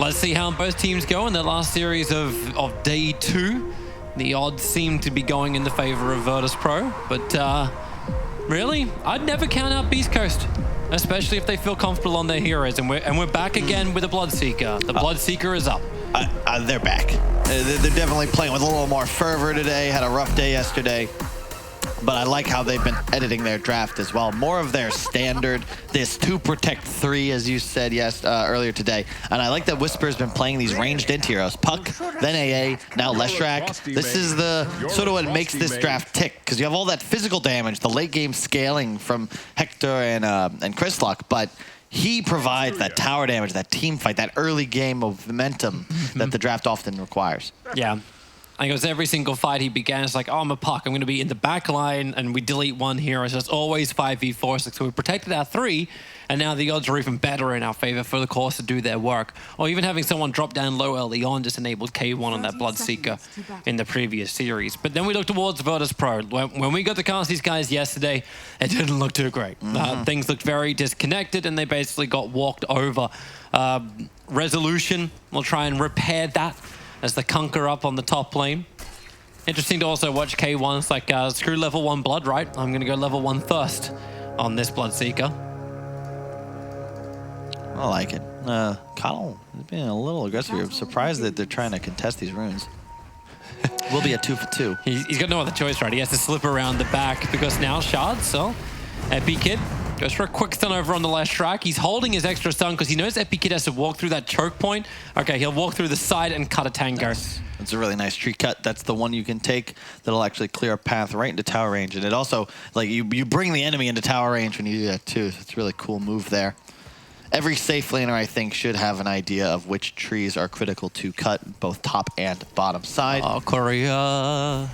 let's see how both teams go in their last series of day 2. The odds seem to be going in the favor of Virtus.pro, but really, I'd never count out Beast Coast, especially if they feel comfortable on their heroes. And we're back again with a Bloodseeker. The Bloodseeker is up. They're back. They're definitely playing with a little more fervor today. Had a rough day yesterday. But I like how they've been editing their draft as well. More of their standard, this 2 protect 3, as you said earlier today. And I like that Whisper's been playing these ranged into heroes. Puck, then AA, now Leshrac. This is the sort of what makes this draft tick, because you have all that physical damage, the late game scaling from Hector and Chrislock, but he provides that tower damage, that team fight, that early game of momentum that the draft often requires. Yeah. I think it was every single fight he began, it's like, oh, I'm a Puck, I'm going to be in the back line, and we delete one hero, so it's always 5v4. So we protected our 3, and now the odds are even better in our favor for the course to do their work. Or even having someone drop down low early on just enabled K1 on that Bloodseeker in the previous series. But then we look towards Virtus.pro. When we got to cast these guys yesterday, it didn't look too great. Things looked very disconnected, and they basically got walked over. Resolution will try and repair that as the Conquer up on the top lane. Interesting to also watch K1. It's like, screw level 1 blood, right? I'm going to go level 1 thirst on this Bloodseeker. I like it. Connell is being a little aggressive here. I'm surprised that they're trying to contest these runes. We'll be a 2 for 2. He's got no other choice, right? He has to slip around the back because now Shards, so Epikid goes for a quick stun over on the Leshrac. He's holding his extra stun because he knows Epikid has to walk through that choke point. Okay, he'll walk through the side and cut a tango. That's a really nice tree cut. That's the one you can take that'll actually clear a path right into tower range. And it also, like, you bring the enemy into tower range when you do that too. So it's a really cool move there. Every safe laner, I think, should have an idea of which trees are critical to cut, both top and bottom side. Oh, Korea.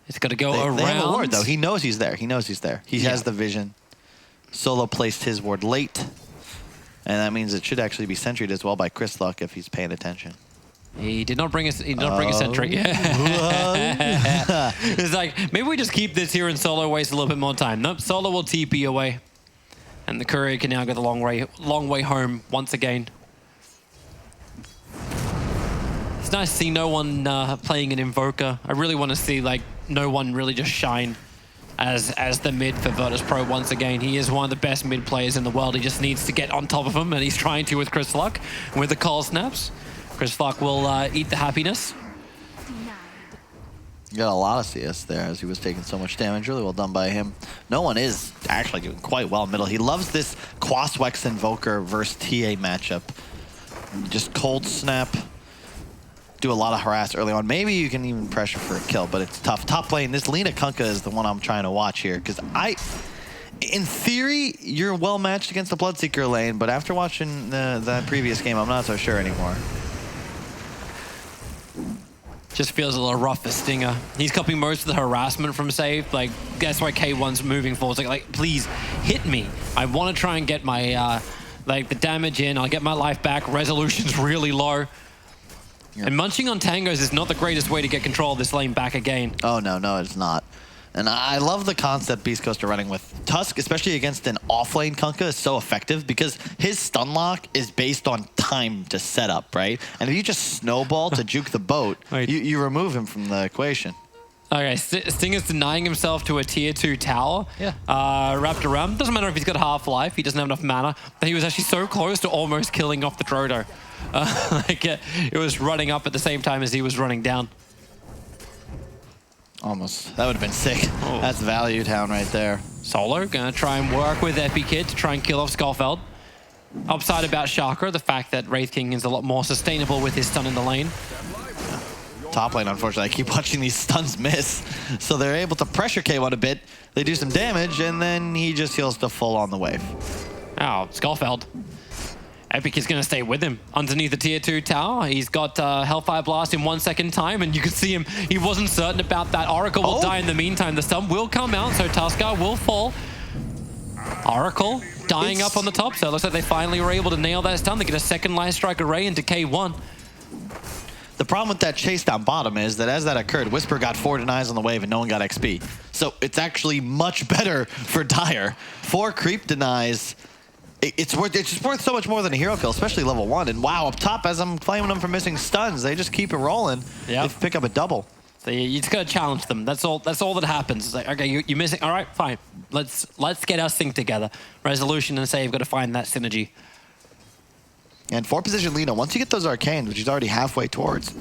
It's got to go around. They have a ward, though. He knows he's there. He knows he's there. He has the vision. Solo placed his ward late, and that means it should actually be sentried as well by Chrislock if he's paying attention. He did not bring a sentry. It's like, maybe we just keep this here and Solo waste a little bit more time. Nope, Solo will TP away, and the courier can now go the long way home once again. It's nice to see no one playing an Invoker. I really want to see like no one really just shine as the mid for Virtus.pro once again. He is one of the best mid players in the world. He just needs to get on top of him, and he's trying to with Chrislock. With the call snaps, Chrislock will eat the happiness. You got a lot of CS there as he was taking so much damage. Really well done by him. No one is actually doing quite well middle. He loves this Quaswex Invoker versus TA matchup. Just cold snap. Do a lot of harass early on. Maybe you can even pressure for a kill, but it's tough. Top lane, this Lina Kunkka is the one I'm trying to watch here, because in theory, you're well matched against the Bloodseeker lane, but after watching the previous game, I'm not so sure anymore. Just feels a little rough for Stinger. He's copying most of the harassment from Save. Like, that's why K1's moving forward. It's like, please hit me. I want to try and get my like the damage in. I'll get my life back. Resolution's really low. And munching on tangos is not the greatest way to get control of this lane back again. Oh, no, it's not. And I love the concept Beast Coast are running with. Tusk, especially against an off-lane Kunkka, is so effective because his stun lock is based on time to set up, right? And if you just snowball to juke the boat, you remove him from the equation. Okay, Stinger's denying himself to a tier 2 tower. Yeah. Wrapped around. Doesn't matter if he's got half-life, he doesn't have enough mana. But he was actually so close to almost killing off the Drodo. It was running up at the same time as he was running down. Almost. That would have been sick. Oh. That's Value Town right there. Solo gonna try and work with Epikid to try and kill off Skullfeld. Upside about Chakra, the fact that Wraith King is a lot more sustainable with his stun in the lane. Top lane, unfortunately, I keep watching these stuns miss. So they're able to pressure K1 a bit. They do some damage, and then he just heals to full on the wave. Oh, Skullfeld. Epic is going to stay with him underneath the tier 2 tower. He's got Hellfire Blast in 1 second time, and you can see him. He wasn't certain about that. Oracle will die in the meantime. The stun will come out, so Tuskar will fall. Oracle dying up on the top, so it looks like they finally were able to nail that stun. They get a second Light Strike array into K1. The problem with that chase down bottom is that as that occurred, Whisper got 4 denies on the wave and no one got XP. So it's actually much better for Dire. 4 creep denies it's just worth so much more than a hero kill, especially level 1. And wow, up top, as I'm claiming them for missing stuns, they just keep it rolling. They pick up a double. So you just gotta challenge them. That's all that happens. It's like, okay, you're missing. All right, fine. Let's get our sync together. Resolution and Save got to find that synergy. And 4-position Lina, once you get those arcanes, which he's already halfway towards,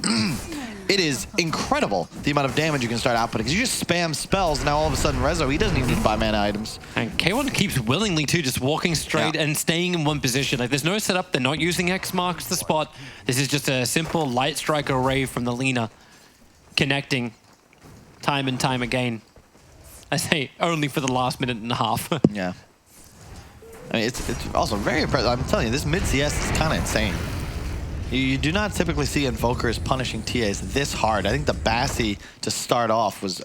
it is incredible the amount of damage you can start outputting. Because you just spam spells, and now all of a sudden Rezo, he doesn't even need to buy mana items. And K1 keeps willingly too, just walking straight and staying in one position. Like there's no setup. They're not using X marks the spot. This is just a simple light strike array from the Lina, connecting time and time again. I say only for the last minute and a half. Yeah. I mean, it's also very impressive. I'm telling you, this mid CS is kind of insane. You do not typically see Invokers punishing TAs this hard. I think the Bassi to start off was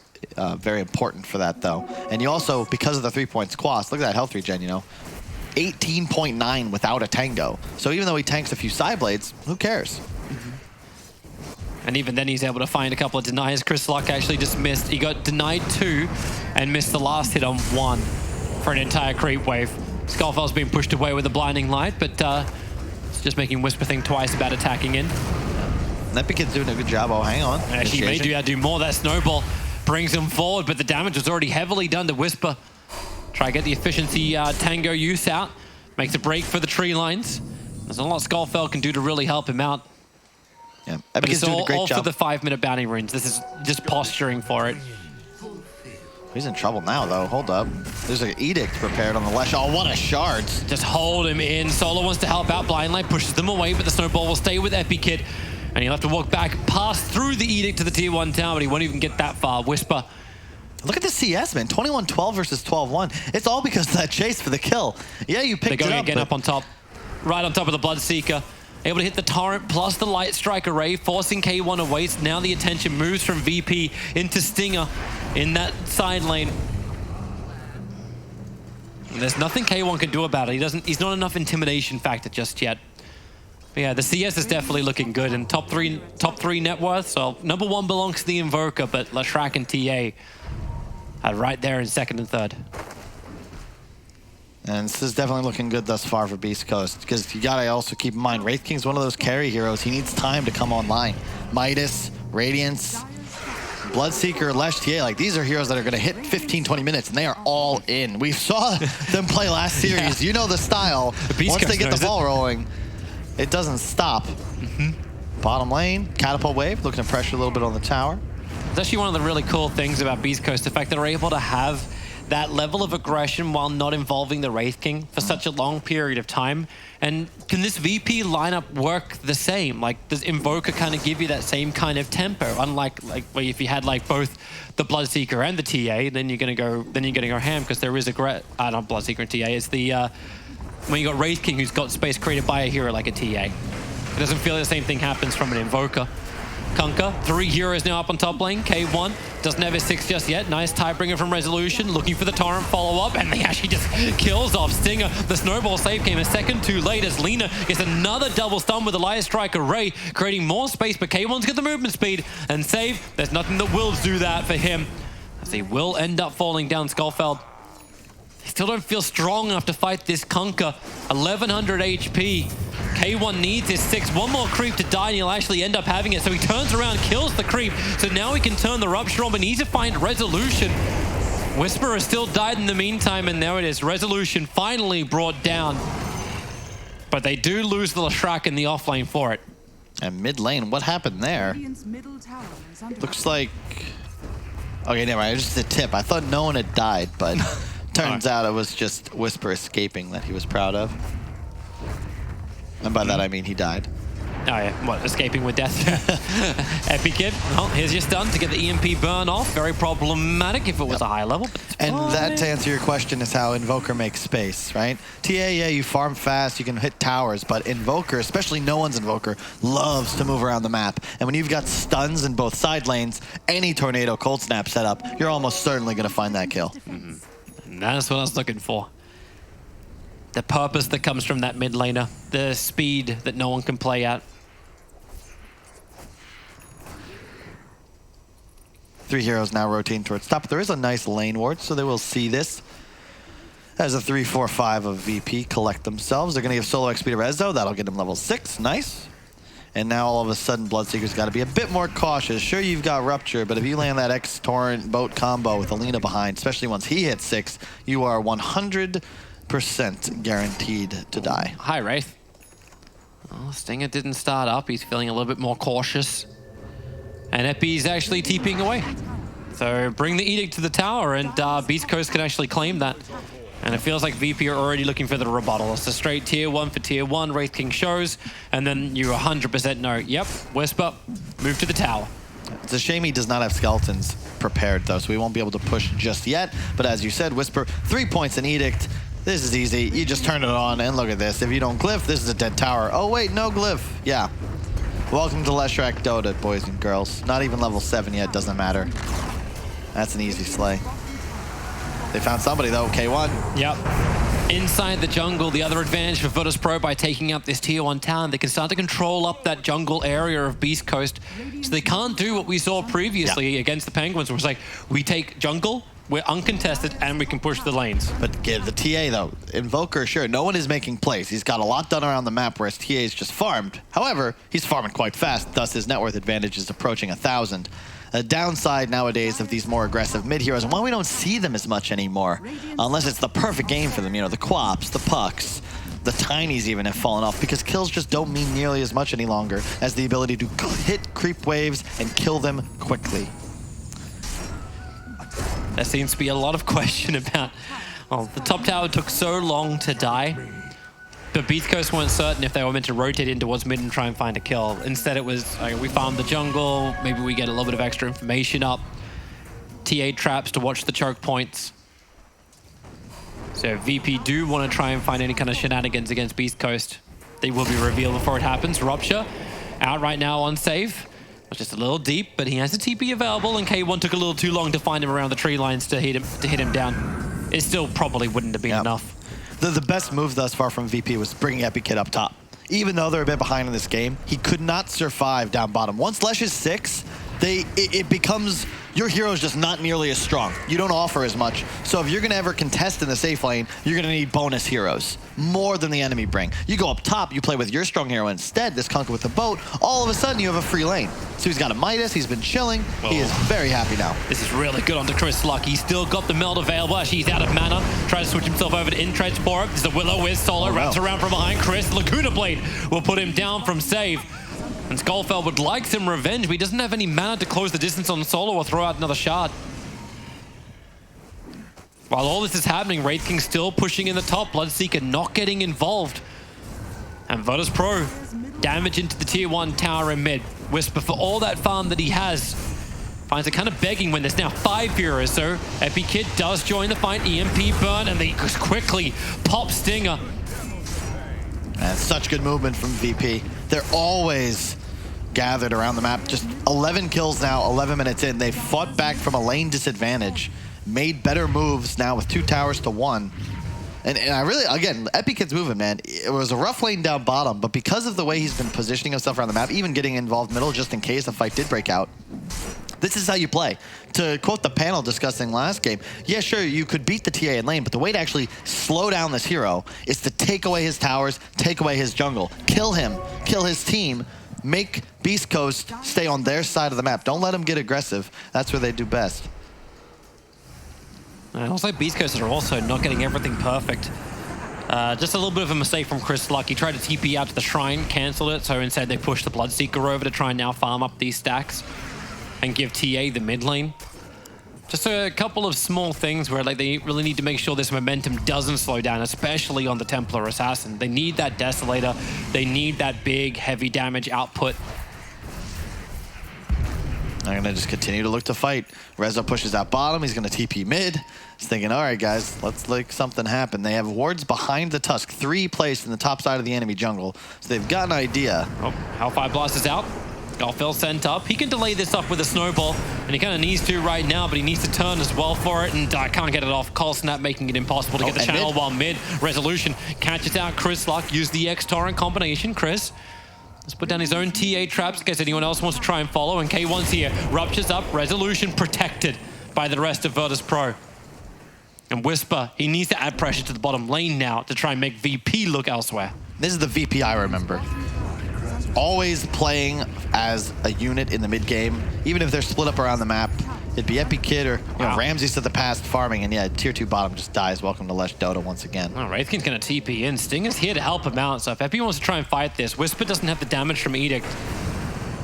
very important for that, though. And you also, because of the 3-point squash, look at that health regen, you know. 18.9 without a tango. So even though he tanks a few side blades, who cares? And even then he's able to find a couple of denies. Chris Luck actually just missed. He got denied 2 and missed the last hit on 1 for an entire creep wave. Skullfeld's being pushed away with a blinding light, but it's just making Whisper think twice about attacking in. Nepikid's doing a good job. Oh, hang on. Actually, he may do more. That snowball brings him forward, but the damage was already heavily done to Whisper. Try to get the efficiency tango use out. Makes a break for the tree lines. There's a lot Skullfeld can do to really help him out. Yeah, but it's doing a great all job. for the 5-minute bounty runes. This is just posturing for it. He's in trouble now, though. Hold up. There's an edict prepared on the left. Oh, what a shards. Just hold him in. Solo wants to help out. Blind Light pushes them away, but the snowball will stay with Epikid. And he'll have to walk back, pass through the edict to the tier 1 tower, but he won't even get that far. Whisper. Look at the CS, man. 21-12 versus 12-1. It's all because of that chase for the kill. Yeah, you picked it up. They're going again up on top. Right on top of the Bloodseeker. Able to hit the torrent plus the light strike array, forcing K1 away. So now the attention moves from VP into Stinger in that side lane. And there's nothing K1 can do about it. He's not enough intimidation factor just yet. But yeah, the CS is definitely looking good, and top three net worth. So number 1 belongs to the Invoker, but Lashrak and TA are right there in 2nd and 3rd. And this is definitely looking good thus far for Beast Coast, because you gotta also keep in mind, Wraith King's one of those carry heroes. He needs time to come online. Midas, Radiance, Bloodseeker, Lesh, TA, like these are heroes that are gonna hit 15, 20 minutes, and they are all in. We saw them play last series. You know the style. Once they get the ball rolling, it doesn't stop. Bottom lane, Catapult Wave, looking to pressure a little bit on the tower. It's actually one of the really cool things about Beast Coast, the fact that they're able to have that level of aggression while not involving the Wraith King for such a long period of time. And can this VP lineup work the same? Like, does Invoker kind of give you that same kind of tempo? Unlike where if you had like both the Bloodseeker and the TA, then you're gonna go ham, because there is a not Bloodseeker and TA. It's the when you got Wraith King who's got space created by a hero like a TA. It doesn't feel the same thing happens from an Invoker. Kunkka, 3 heroes now up on top lane. K1 doesn't have his 6 just yet. Nice Tidebringer from Resolution, looking for the torrent follow-up, and he actually just kills off Stinger. The snowball save came a second too late as Lina gets another double stun with the Light Strike array, creating more space, but K1's got the movement speed, and save, there's nothing that will do that for him, as he will end up falling down. Skullfeld, they still don't feel strong enough to fight this Kunkka. 1100 HP. K1 needs his 6. One more creep to die, and he'll actually end up having it. So he turns around, kills the creep. So now he can turn the Rupture on, but needs to find Resolution. Whisperer still died in the meantime, and there it is. Resolution finally brought down. But they do lose the Lashrak in the offlane for it. And mid lane, what happened there? Looks like... Okay, never mind. It was just a tip. I thought no one had died, but turns out it was just Whisper escaping that he was proud of. And by that I mean he died. Oh yeah, what, escaping with death? Epikid, well, here's your stun to get the EMP burn off. Very problematic if it was a high level. But and that, to answer your question, is how Invoker makes space, right? TA, yeah, you farm fast, you can hit towers, but Invoker, especially no one's Invoker, loves to move around the map. And when you've got stuns in both side lanes, any Tornado Cold Snap setup, you're almost certainly going to find that kill. And that's what I was looking for. The purpose that comes from that mid laner, the speed that no one can play at. 3 heroes now rotating towards top. There is a nice lane ward, so they will see this. As a 3-4-5 of VP collect themselves. They're going to give solo XP to Rezo. That'll get him level 6. Nice. And now all of a sudden, Bloodseeker's got to be a bit more cautious. Sure, you've got Rupture, but if you land that X-Torrent boat combo with Alina behind, especially once he hits 6, you are 100% guaranteed to die. Hi, Wraith. Oh, Stinger didn't start up. He's feeling a little bit more cautious. And Epi's actually TPing away. So bring the Edict to the tower, and Beast Coast can actually claim that. And it feels like VP are already looking for the rebuttal. It's a straight tier 1 for tier 1, Wraith King shows, and then you 100% know, yep, Whisper, move to the tower. It's a shame he does not have skeletons prepared, though, so we won't be able to push just yet. But as you said, Whisper, 3 points in Edict. This is easy. You just turn it on, and look at this. If you don't glyph, this is a dead tower. Oh, wait, no glyph. Yeah. Welcome to Leshrac Dota, boys and girls. Not even level 7 yet, doesn't matter. That's an easy slay. They found somebody, though, K1. Yep. Inside the jungle, the other advantage for Virtus.pro by taking out this tier 1 town, they can start to control up that jungle area of Beast Coast. So they can't do what we saw previously against the Penguins, where it's like, we take jungle, we're uncontested, and we can push the lanes. But get the TA, though. Invoker, sure, no one is making plays. He's got a lot done around the map, whereas TA is just farmed. However, he's farming quite fast, thus his net worth advantage is approaching 1,000. A downside nowadays of these more aggressive mid-heroes, and why we don't see them as much anymore, unless it's the perfect game for them. You know, the Quaps, the Pucks, the Tinies even have fallen off, because kills just don't mean nearly as much any longer as the ability to hit creep waves and kill them quickly. There seems to be a lot of question about, well, the top tower took so long to die, but Beast Coast weren't certain if they were meant to rotate in towards mid and try and find a kill. Instead it was, we farmed the jungle, maybe we get a little bit of extra information up, TA traps to watch the choke points. So VP do want to try and find any kind of shenanigans against Beast Coast. They will be revealed before it happens. Rupture out right now on save. Just a little deep, but he has a TP available, and K1 took a little too long to find him around the tree lines to hit him down. It still probably wouldn't have been enough. The best move thus far from VP was bringing Epikid up top. Even though they're a bit behind in this game, he could not survive down bottom. Once Lesh is 6, it becomes, your hero is just not nearly as strong. You don't offer as much. So if you're going to ever contest in the safe lane, you're going to need bonus heroes, more than the enemy bring. You go up top, you play with your strong hero instead, this Conquer with the boat, all of a sudden you have a free lane. So he's got a Midas, he's been chilling, he is very happy now. This is really good onto Chris Luck. He's still got the meld available, actually he's out of mana. Tries to switch himself over to Intread for it. There's a Will-O-Wisp solo, wraps around from behind. Chris, Laguna Blade will put him down from save. And Skullfell would like some revenge, but he doesn't have any mana to close the distance on solo or throw out another shard. While all this is happening, Wraith King still pushing in the top, Bloodseeker not getting involved. And Virtus.pro damage into the tier 1 tower in mid. Whisper, for all that farm that he has, finds it kind of begging when there's now 5 heroes. So Epikid does join the fight, EMP burn, and they quickly pop Stinger. And such good movement from VP. They're always gathered around the map. Just 11 kills now, 11 minutes in. They fought back from a lane disadvantage, made better moves now with 2 towers to 1. And I really, again, Epikid's moving, man. It was a rough lane down bottom, but because of the way he's been positioning himself around the map, even getting involved middle just in case a fight did break out, this is how you play. To quote the panel discussing last game, yeah, sure, you could beat the TA in lane, but the way to actually slow down this hero is to take away his towers, take away his jungle, kill him, kill his team, make Beast Coast stay on their side of the map. Don't let them get aggressive. That's where they do best. And it looks like Beast Coast are also not getting everything perfect. Just a little bit of a mistake from Chris Luck. He tried to TP out to the shrine, cancelled it, so instead they pushed the Bloodseeker over to try and now farm up these stacks and give TA the mid lane. Just a couple of small things where they really need to make sure this momentum doesn't slow down, especially on the Templar Assassin. They need that Desolator. They need that big, heavy damage output. They're going to just continue to look to fight. Rezo pushes out bottom. He's going to TP mid. He's thinking, all right, guys, let's make something happen. They have wards behind the Tusk, 3 placed in the top side of the enemy jungle. So they've got an idea. Oh, Hellfire Blast is out. Skullfell sent up. He can delay this up with a snowball, and he kind of needs to right now, but he needs to turn as well for it, and can't get it off. Cold Snap making it impossible to get the channel while mid. Resolution catches out Chris Luck. Use the X-Torrent combination. Chris, let's put down his own TA traps in case anyone else wants to try and follow, and K1's here. Ruptures up. Resolution protected by the rest of Virtus.pro. And Whisper, he needs to add pressure to the bottom lane now to try and make VP look elsewhere. This is the VP I remember. Always playing as a unit in the mid game, even if they're split up around the map. It'd be Epi Kid or Ramses to the past farming, and yeah, tier 2 bottom just dies. Welcome to Lesh Dota once again. All right, Wraithkin's gonna TP in. Stinger's here to help him out, so if Epi wants to try and fight this, Whisper doesn't have the damage from Edict.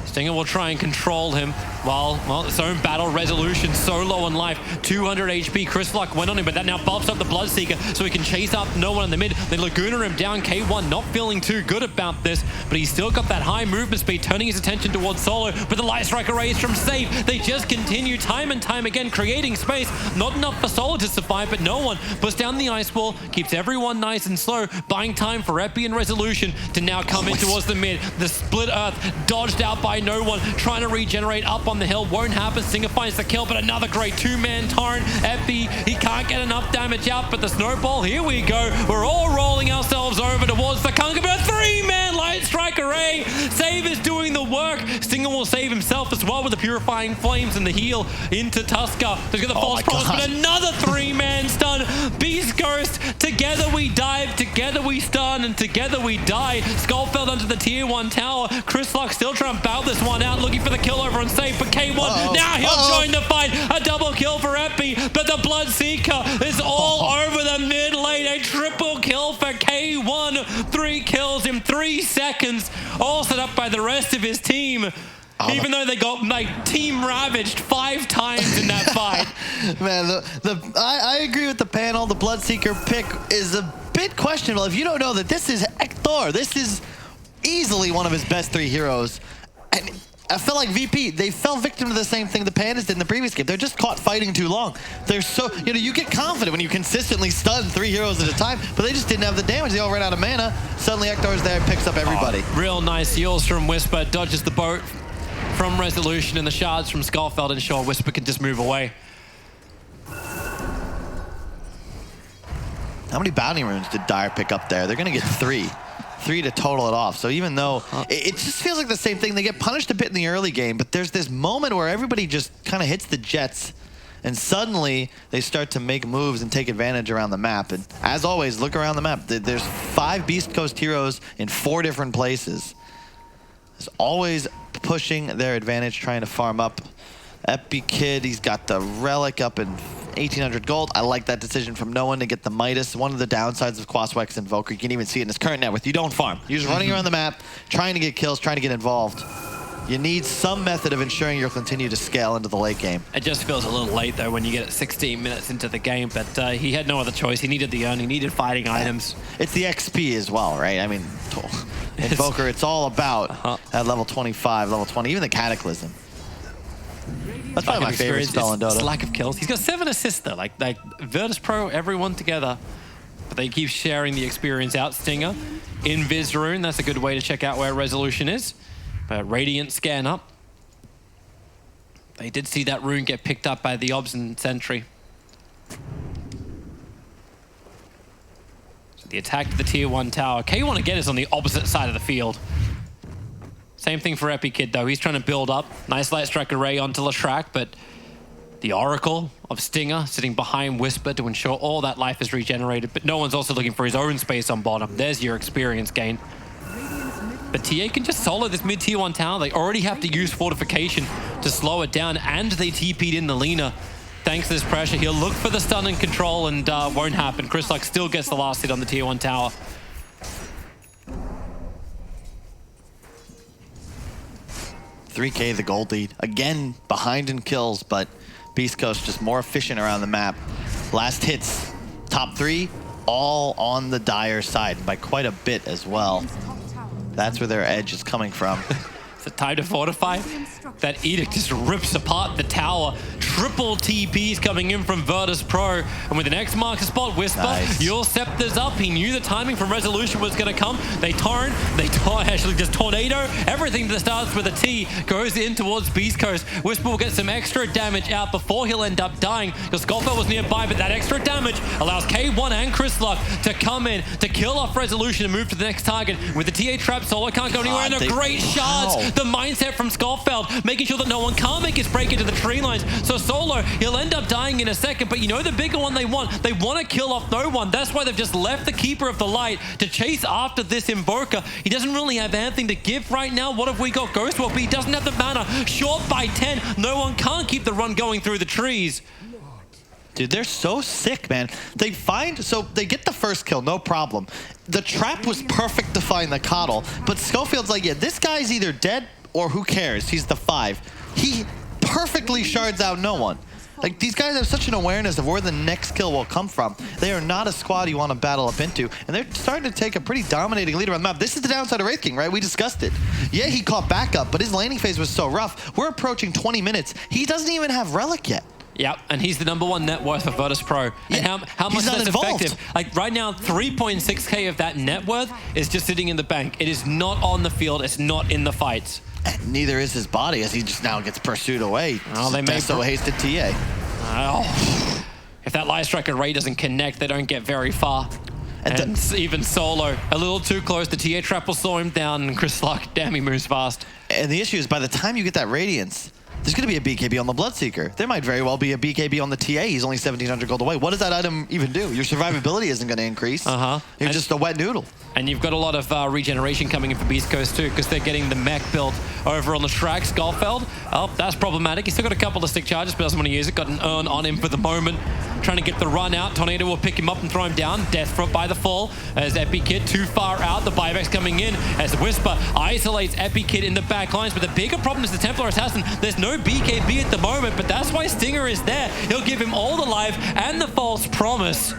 Stinger will try and control him while, well, its own battle resolution so low on life. 200 HP. Chrislock went on him, but that now buffs up the Bloodseeker so he can chase up no one in the mid. They Laguna him down. K1 not feeling too good about this, but he's still got that high movement speed, turning his attention towards Solo. But the Light Strike arrays from safe. They just continue time and time again, creating space. Not enough for Solo to survive, but no one puts down the ice wall, keeps everyone nice and slow, buying time for Epi and Resolution to now come in towards the mid. The split earth dodged out by no one, trying to regenerate up on the hill. Won't happen. Stinger finds the kill, but another great two-man Torrent. Epi, he can't get enough damage out, but the snowball, here we go. We're all rolling ourselves over towards the Conquer, but a three-man Light Strike array. Save is doing the work. Stinger will save himself as well with the Purifying Flames and the heal into Tusker. He's got the false promise, but another three-man stun. Beast Ghost, together we dive, together we stun, and together we die. Skullfeld onto the tier 1 tower. Chrislock still trying to battle this one out, looking for the kill over on safe, but K1, now he'll join the fight. A double kill for Epi, but the Bloodseeker is all over the mid lane. A triple kill for K1. 3 kills in 3 seconds, all set up by the rest of his team. Even though they got like team ravaged 5 times in that fight. Man, I agree with the panel. The Bloodseeker pick is a bit questionable. If you don't know that this is Hector, this is easily one of his best 3 heroes. And I felt like VP, they fell victim to the same thing the Pandas did in the previous game. They're just caught fighting too long. They're so, you get confident when you consistently stun 3 heroes at a time, but they just didn't have the damage. They all ran out of mana. Suddenly Hector's there and picks up everybody. Real nice heals from Whisper, dodges the boat from Resolution and the shards from Skullfeld, and sure, Whisper can just move away. How many bounty runes did Dire pick up there? They're gonna get 3. 3 to total it off. So even though it just feels like the same thing, they get punished a bit in the early game, but there's this moment where everybody just kind of hits the jets and suddenly they start to make moves and take advantage around the map. And as always, look around the map. There's 5 Beast Coast heroes in 4 different places. There's always pushing their advantage, trying to farm up. Epi Kid, he's got the Relic up in 1,800 gold. I like that decision from no one to get the Midas. One of the downsides of Quaswex Invoker, you can even see it in his current net worth. You don't farm. You're just running around the map, trying to get kills, trying to get involved. You need some method of ensuring you'll continue to scale into the late game. It just feels a little late, though, when you get it 16 minutes into the game, but he had no other choice. He needed the earn, he needed fighting items. It's the XP as well, right? I mean, Invoker, it's all about at level 25, level 20, even the Cataclysm. That's probably my favorite spell in Dota. It's lack of kills. He's got 7 assists though, like Virtus.pro, everyone together. But they keep sharing the experience out. Stinger in Viz Rune, that's a good way to check out where Resolution is. But Radiant scan up. They did see that rune get picked up by the Obs and Sentry. So the attack to the tier 1 tower. K1 again is on the opposite side of the field. Same thing for Epi Kid though. He's trying to build up. Nice Light Strike array onto Lashrak, but the Oracle of Stinger sitting behind Whisper to ensure all that life is regenerated, but no one's also looking for his own space on bottom. There's your experience gain. But TA can just solo this mid-tier 1 tower. They already have to use Fortification to slow it down, and they TP'd in the Lina. Thanks to this pressure, he'll look for the stun and control, and won't happen. Chrislock still gets the last hit on the tier 1 tower. $3K the gold lead. Again, behind in kills, but Beast Coast just more efficient around the map. Last hits, top 3, all on the Dire side by quite a bit as well. That's where their edge is coming from. It's a time to fortify. That Edict just rips apart the tower. Triple TPs coming in from Virtus.pro. And with the next marker spot, Whisper, your Scepter's up. He knew the timing from Resolution was going to come. They torrent, actually just tornado. Everything that starts with a T goes in towards Beast Coast. Whisper will get some extra damage out before he'll end up dying, because Skullfeld was nearby, but that extra damage allows K1 and Chrislock to come in to kill off Resolution and move to the next target. With the TA trap, Solo can't go anywhere, and the great shards The mindset from Schofield, making sure that no one can't make his break into the tree lines. So Solo, he'll end up dying in a second, but you know the bigger one they want to kill off no one. That's why they've just left the Keeper of the Light to chase after this Invoker. He doesn't really have anything to give right now. What have we got? Ghostwalk, but he doesn't have the mana. Short by 10. No one can't keep the run going through the trees. Dude, they're so sick, man. They get the first kill, no problem. The trap was perfect to find the Coddle, but Schofield's like, yeah, this guy's either dead or who cares? He's the 5. He perfectly shards out no one. Like, these guys have such an awareness of where the next kill will come from. They are not a squad you want to battle up into, and they're starting to take a pretty dominating lead around the map. This is the downside of Wraith King, right? We discussed it. Yeah, he caught back up, but his laning phase was so rough. We're approaching 20 minutes. He doesn't even have Relic yet. Yep, and he's the #1 net worth of Virtus.pro. Yeah, and how much that's involved. effective. Like right now, 3.6k of that net worth is just sitting in the bank. It is not on the field. It's not in the fights. And neither is his body, as he just now gets pursued away. Oh, they made so hasted TA. Oh. If that Light Strike array doesn't connect, they don't get very far. And even Solo, a little too close. The TA trap will slow him down, and Chris Luck, damn, he moves fast. And the issue is, by the time you get that Radiance, there's going to be a BKB on the Bloodseeker. There might very well be a BKB on the TA. He's only 1,700 gold away. What does that item even do? Your survivability isn't going to increase. You're just a wet noodle. And you've got a lot of regeneration coming in for Beast Coast too, because they're getting the mech built over on the Shrag Skullfeld. Oh, that's problematic. He's still got a couple of stick charges, but doesn't want to use it. Got an urn on him for the moment. Trying to get the run out. Tornado will pick him up and throw him down. Death Foot by the fall. As Epi Kid too far out. The buyback's coming in as Whisper isolates Epi Kid in the back lines. But the bigger problem is the Templar Assassin. There's no BKB at the moment, but that's why Stinger is there. He'll give him all the life and the false promise.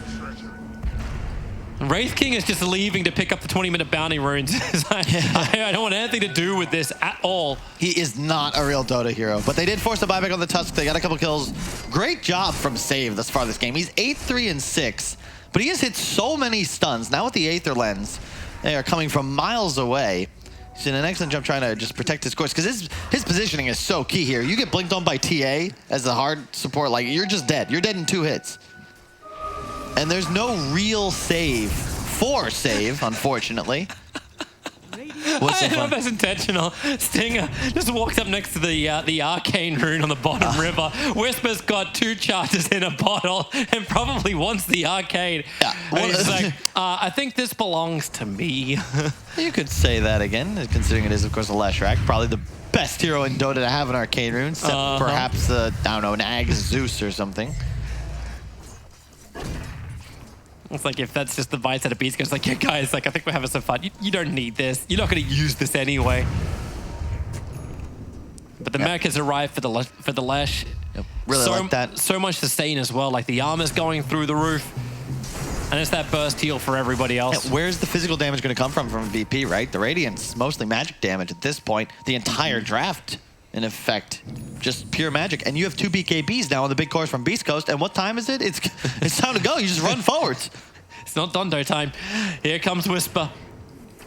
Wraith King is just leaving to pick up the 20-minute bounty runes. I don't want anything to do with this at all. He is not a real Dota hero, but they did force the buyback on the Tusk. They got a couple kills. Great job from Save thus far this game. He's 8-3-6, but he has hit so many stuns. Now with the Aether Lens, they are coming from miles away. He's in an excellent jump trying to just protect his course, because his positioning is so key here. You get blinked on by TA as a hard support, like, you're just dead. You're dead in 2 hits. And there's no real save for Save, unfortunately. What's I don't know if that's intentional. Stinger just walks up next to the arcane rune on the bottom river. Whisper's got 2 charges in a bottle and probably wants the arcane. Yeah. Well, he's like, I think this belongs to me. You could say that again, considering it is, of course, a Leshrac. Probably the best hero in Dota to have an arcane rune, except perhaps, I don't know, an Ag Zeus or something. It's like, if that's just the mindset of Beast Coast, like, yeah, guys, like, I think we're having some fun. You don't need this. You're not going to use this anyway. But the mech has arrived for the Lesh. Really like that. So much sustain as well. Like, the armor's going through the roof. And it's that burst heal for everybody else. Yeah, where's the physical damage going to come from VP, right? The Radiance, mostly magic damage at this point. The entire draft, in effect, just pure magic. And you have 2 BKBs now on the big course from Beast Coast. And what time is it? It's time to go. You just run forwards. It's not Dondo time. Here comes Whisper.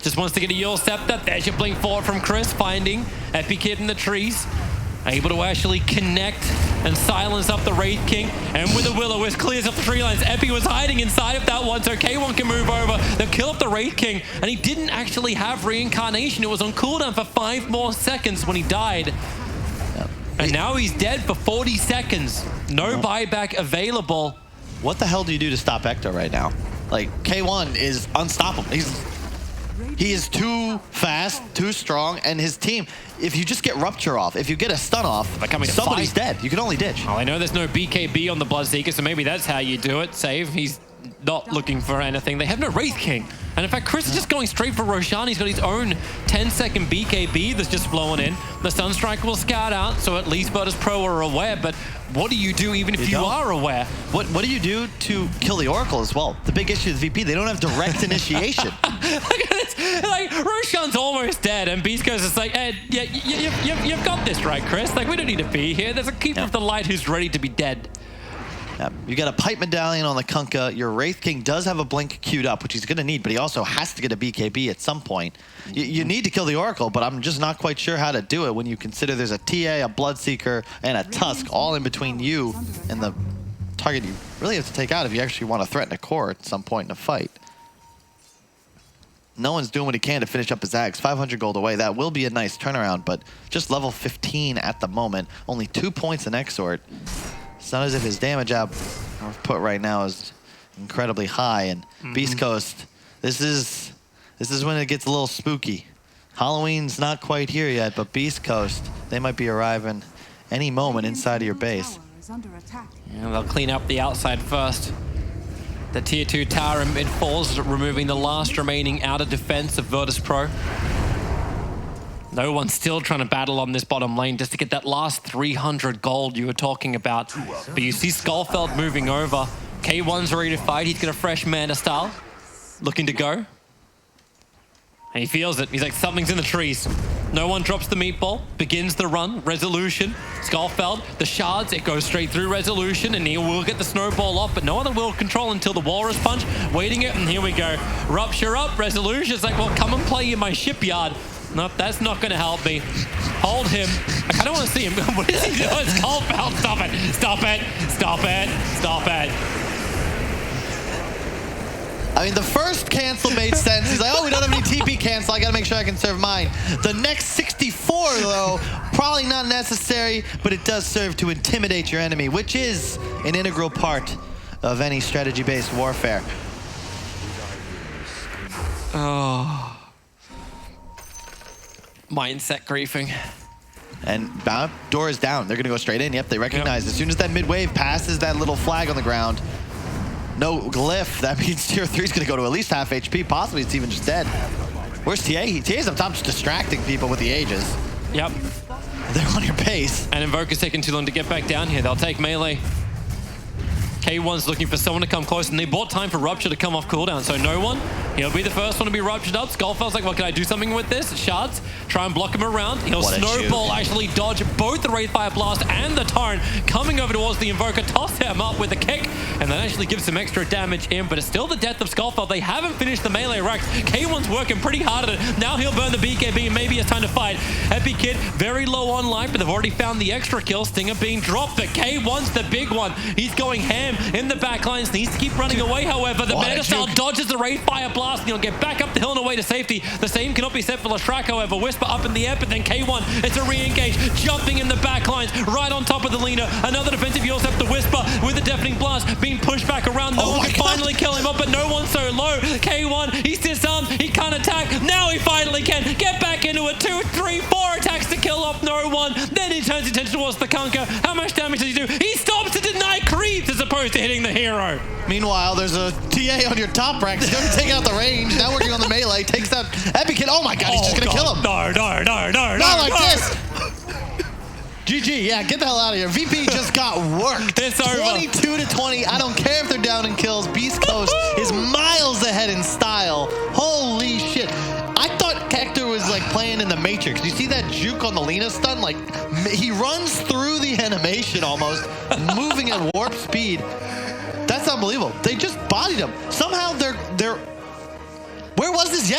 Just wants to get a Eul Scepter. There's your blink forward from Chris, finding Epi Kid in the trees. Able to actually connect and silence up the Wraith King. And with the Will-O-Wisp clears up the tree lines. Epi was hiding inside of that one, so K1 can move over. They'll kill up the Wraith King, and he didn't actually have reincarnation. It was on cooldown for 5 more seconds when he died. And now he's dead for 40 seconds. No buyback available. What the hell do you do to stop Ecto right now? Like, K1 is unstoppable. He is too fast, too strong, and his team, if you just get Rupture off, if you get a stun off, somebody's dead. You can only ditch. Well, I know there's no BKB on the Bloodseeker, so maybe that's how you do it. Save. He's not looking for anything. They have no Wraith King. And in fact, Chris is just going straight for Roshan. He's got his own 10-second BKB that's just flowing in. The Sunstrike will scout out, so at least Virtus.pro are aware, but what do you do even if you are aware? What do you do to kill the Oracle as well? The big issue is VP, they don't have direct initiation. Look at this. Like, Roshan's almost dead, and Beast Coast is like, hey, yeah, you've got this right, Chris. Like, we don't need to be here. There's a Keeper of the Light who's ready to be dead. You got a Pipe Medallion on the Kunkka. Your Wraith King does have a Blink queued up, which he's going to need, but he also has to get a BKB at some point. You need to kill the Oracle, but I'm just not quite sure how to do it when you consider there's a TA, a Bloodseeker, and a Tusk all in between you and the target you really have to take out if you actually want to threaten a core at some point in a fight. No one's doing what he can to finish up his Ags. 500 gold away. That will be a nice turnaround, but just level 15 at the moment. Only 2 points in Exort. It's not as if his damage output right now is incredibly high. And Beast Coast, this is when it gets a little spooky. Halloween's not quite here yet, but Beast Coast, they might be arriving any moment inside of your base. Yeah, they'll clean up the outside first. The tier 2 tower in mid-falls, removing the last remaining outer defense of Virtus.pro. No one's still trying to battle on this bottom lane just to get that last 300 gold you were talking about. But you see Skullfeld moving over. K1's ready to fight. He's got a fresh mana style, looking to go. And he feels it. He's like, something's in the trees. No one drops the meatball, begins the run, Resolution, Skullfeld, the shards, it goes straight through Resolution, and he will get the snowball off, but no other will control until the Walrus Punch, waiting it, and here we go. Rupture up, Resolution's like, well, come and play in my shipyard. Nope, that's not gonna help me. Hold him. I kinda wanna see him. What is he doing? Skullfeld, stop it, stop it, stop it, stop it. I mean, the first cancel made sense. He's like, oh, we don't have any TP cancel. I gotta make sure I can serve mine. The next 64, though, probably not necessary, but it does serve to intimidate your enemy, which is an integral part of any strategy-based warfare. Oh. Mindset griefing. And door is down. They're gonna go straight in. Yep, they recognize as soon as that mid-wave passes that little flag on the ground, no glyph, that means tier 3 is going to go to at least half HP, possibly it's even just dead. Where's TA? TA's up top just distracting people with the Aegis. Yep. They're on your base. And Invoker's taking too long to get back down here. They'll take melee. K1's looking for someone to come close, and they bought time for Rupture to come off cooldown, so no one. He'll be the first one to be ruptured up. Skullfeld's like, well, can I do something with this? Shards, try and block him around. He'll snowball, actually dodge both the Wraithfire Blast and the Torrent, coming over towards the Invoker, toss him up with a kick, and that actually gives some extra damage in, but it's still the death of Skullfeld. They haven't finished the melee racks. K1's working pretty hard at it. Now he'll burn the BKB, and maybe it's time to fight. Epic Kid, very low on life, but they've already found the extra kill. Stinger being dropped, but K1's the big one. He's going ham in the back lines. Needs to keep running away, however. The Metastyle dodges the Wraithfire Blast, and he'll get back up the hill and away to safety. The same cannot be said for Lashrak, however. Whisper up in the air, but then K1, it's a re-engage, jumping in the back lines, right on top of the Lina. Another defensive, you also have to Whisper with a deafening blast, being pushed back around. No one can finally kill him up, but no one's so low. K1, he's disarmed, he can't attack. Now he finally can get back into it. 2, 3, 4 attacks to kill off no one. Then he turns attention towards the Kunkka. How much damage does he do? He stops to deny creeps as opposed to hitting the hero. Meanwhile, there's a TA on your top rack. He's going to take out the range. Now working on the melee. Takes out Epic Kid. Oh my god, he's just going to kill him. No. Not like this. GG, yeah, get the hell out of here. VP just got worked. It's over. 22-20. I don't care if they're down in kills. Beast Coast is miles ahead in style. Holy shit. I thought Hector was like playing in the Matrix. You see that juke on the Lina stun? Like, he runs through the animation almost, moving at warp speed. That's unbelievable. They just bodied him. Somehow they're where was this